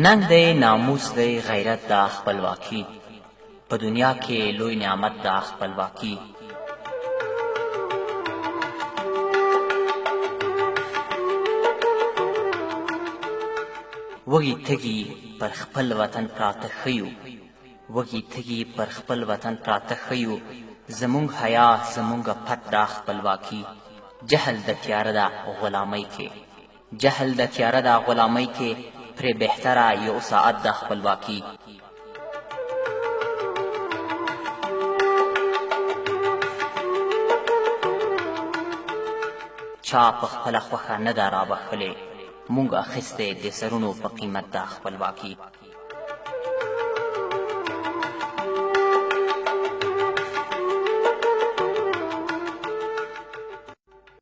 ننګ دی ناموس دی غیرت دا خپلواکي په دنیا کې لوی نعمت دا خپلواکي وږي تږي پر خپل وطن پراته ښیو وږي تږي پر خپل وطن پراته ښیو زمونږ حیا زمونږ پت دا خپلواکي جهل د تیاره ده غلامۍ کې جهل د تیاره ده غلامۍ کې پرې بهتره یو ساعت د خپلواکي چا په خپله خوښه نه ده رابخښلې مونږ اخیستی د سرونو په قیمت د خپلواکي